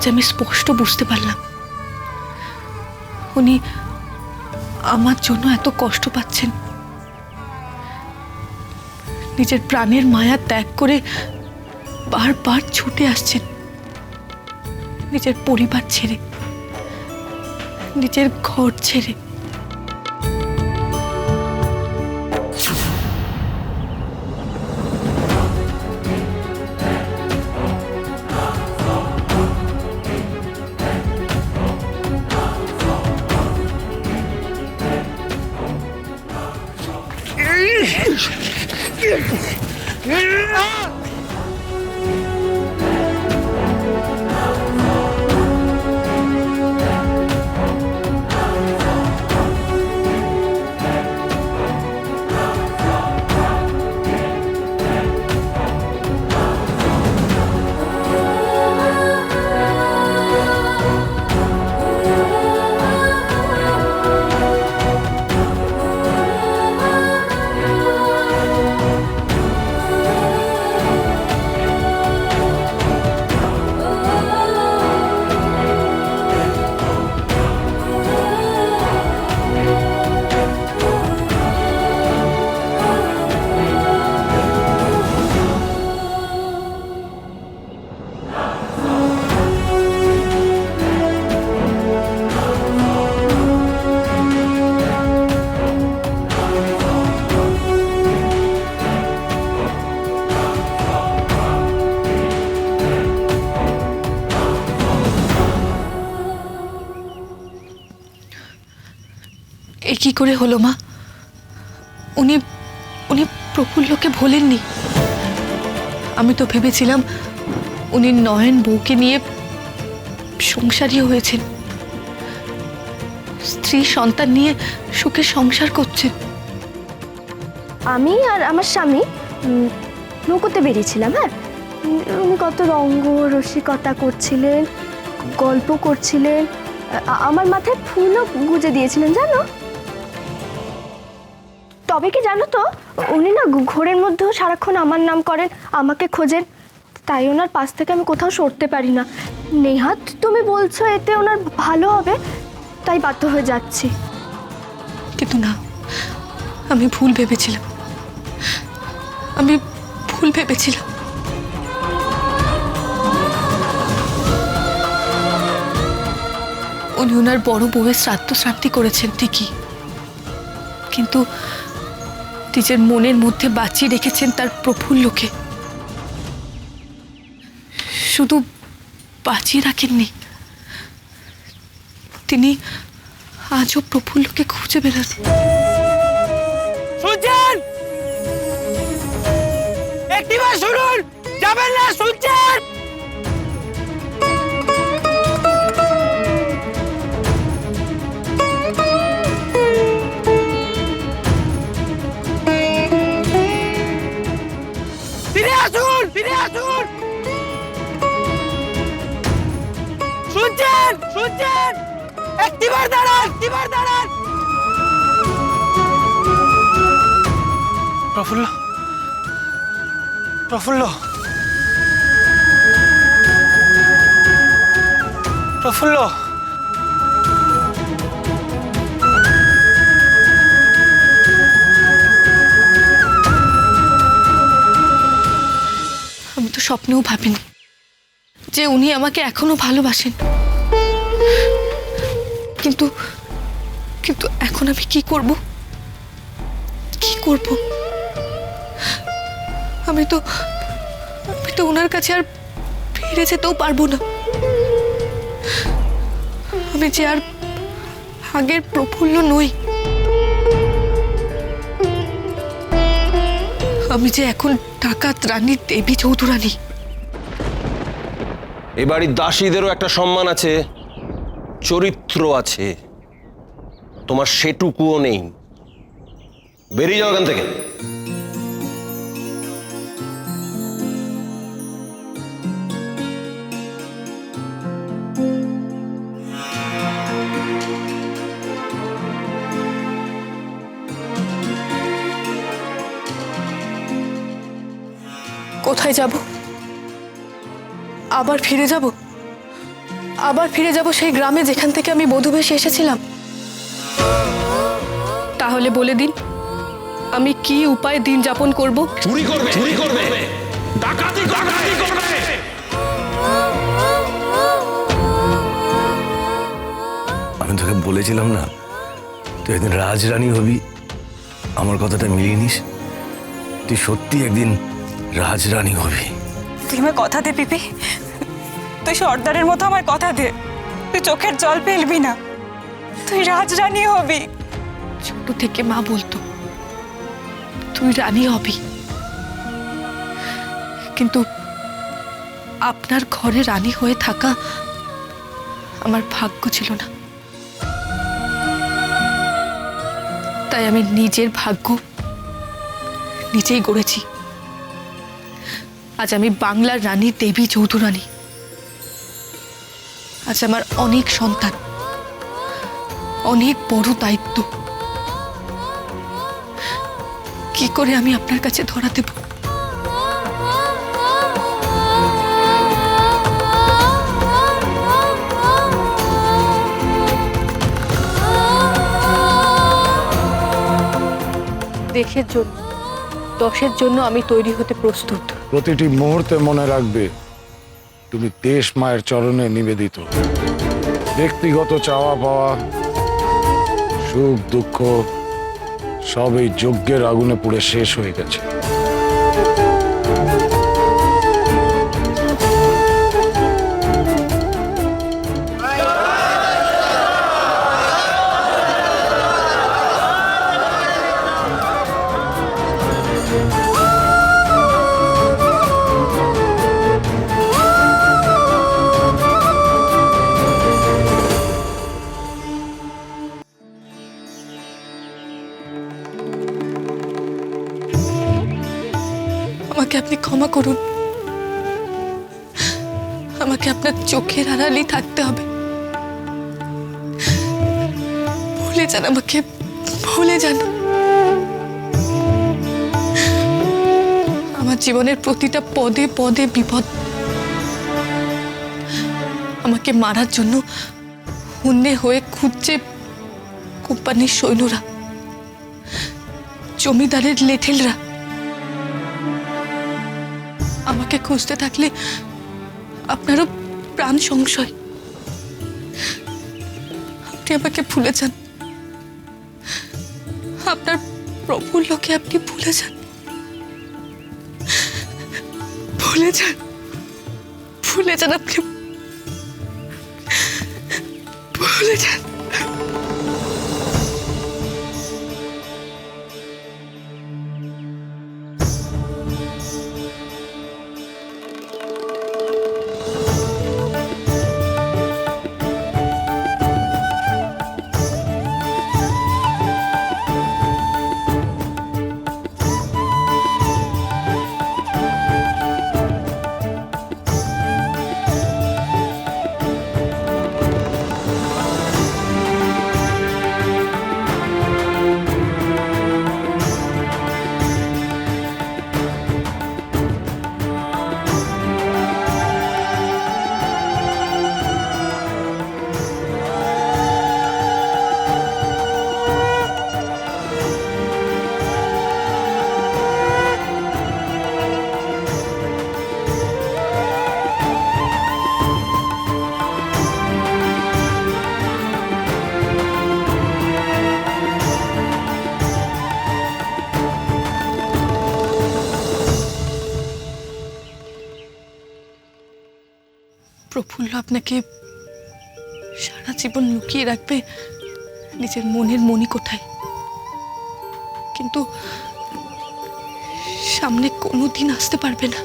আজ আমি স্পষ্ট বুঝতে পারলাম উনি আমার জন্য এত কষ্ট পাচ্ছেন। নিজের প্রাণের মায়া ত্যাগ করে বারবার ছুটে আসছেন নিজের পরিবার ছেড়ে, নিজের ঘর ছেড়ে। এ কি করে হলো মা? উনি উনি প্রফুল্লকে ভোলেননি। আমি তো ভেবেছিলাম উনি নয়ন বউকে নিয়ে সংসারী হয়েছেন, স্ত্রী সন্তান নিয়ে সুখে সংসার করছেন। আমি আর আমার স্বামী নৌকোতে বেরিয়েছিলাম। হ্যাঁ, উনি কত রঙ্গ রসিকতা করছিলেন, গল্প করছিলেন, আমার মাথায় ফুলও গুজে দিয়েছিলেন জানো। তবে কি জানো তো, উনি না ঘোরের মধ্যেও সারাক্ষণ আমার নাম করেন, আমাকে খোঁজেন। তাই ওনার পাশ থেকে আমি কোথাও সরতে পারি না। নেহাত তুমি বলছো এতে ওনার ভালো হবে, তাই বাধ্য হয়ে যাচ্ছি। কিন্তু না, আমি ভুল ভেবেছিলাম, আমি ভুল ভেবেছিলাম। উনি ওনার বড় বউয়ের শ্রাদ্ধ শান্তি করেছেন ঠিকই, কিন্তু নিজের মনের মধ্যে বাঁচিয়ে রেখেছেন তার প্রফুল্লকে। শুধু বাঁচিয়ে রাখেননি, তিনি আজও প্রফুল্লকে খুঁজে বেড়ান। শুনছেন? একটিবার শুনুন, যাবেন না, শুনছেন? ফিরে আসুন, ফিরে আসুন। শুনছেন? শুনছেন? একটিবার দাঁড়ান, একটিবার দাঁড়ান। প্রফুল্ল, প্রফুল্ল, প্রফুল্ল। আমি তো স্বপ্নেও ভাবিনি যে উনি আমাকে এখনো ভালোবাসেন। কিন্তু কিন্তু এখন আমি কি করব? কি করব? আমি তো ওনার কাছে আর ফিরে যেতেও পারবো না। আমি যে আর আগের প্রফুল্ল নই। আমি যে এখন ডাকাত রানী দেবী চৌধুরানী। এ বাড়ির দাসীদেরও একটা সম্মান আছে, চরিত্র আছে, তোমার সেটুকুও নেই। বেরিয়ে যাও এখান থেকে। কোথায় যাব? আবার ফিরে যাব? আবার ফিরে যাব সেই গ্রামে যেখান থেকে আমি বধূবেশে এসেছিলাম? তাহলে বলে দিন, আমি কি উপায়ে দিন যাপন করব? চুরি করবে ডাকাতি করবে। আমি তোকে বলেছিলাম না তুই একদিন রাজরানী হবি, আমার কথাটা মিলিয়ে নিস। তুই সত্যি একদিন রাজরানী হবি। তুই আমায় কথা দে পিপি, তুই সর্দারের মতো আমার কথা দে। তুই চোখের জল ফেলবি না, তুই রাজরানী হবি। ছোট থেকে মা বলতো তুই রানী হবি, কিন্তু আপনার ঘরে রানী হয়ে থাকা আমার ভাগ্য ছিল না। তাই আমি নিজের ভাগ্য নিজেই গড়েছি। আজ আমি বাংলার রানী দেবী চৌধুরানী। আজ আমার অনেক সন্তান, অনেক বড় দায়িত্ব। কি করে আমি আপনার কাছে ধরা দেব? দেশের জন্য, দশের জন্য আমি তৈরি হতে প্রস্তুত। প্রতিটি মুহূর্তে মনে রাখবে তুমি দেশ মায়ের চরণে নিবেদিত। ব্যক্তিগত চাওয়া পাওয়া, সুখ দুঃখ সব এই যজ্ঞের আগুনে পুড়ে শেষ হয়ে গেছে। আমাকে আপনি ক্ষমা করুন। আমাকে আপনার চোখের আড়ালেই থাকতে হবে। ভুলে যান আমাকে, ভুলে যান। আমার জীবনের প্রতিটা পদে পদে বিপদ। আমাকে মারার জন্য হন্যে হয়ে খুঁজছে কোম্পানির সৈন্যরা, জমিদারের লেঠেলরা। আমাকে খুঁজতে থাকলে আপনারও প্রাণ সংশয়। আপনি আমাকে ভুলে যান। আপনার প্রফুল্লকে আপনি ভুলে যান, ভুলে যান, ভুলে যান। আপনি ভুলে যান। প্রফুল্ল আপনাকে সারা জীবন লুকিয়ে রাখবে নিজের মনের মণিকোঠায়, কিন্তু সামনে কোনোদিন আসতে পারবে না।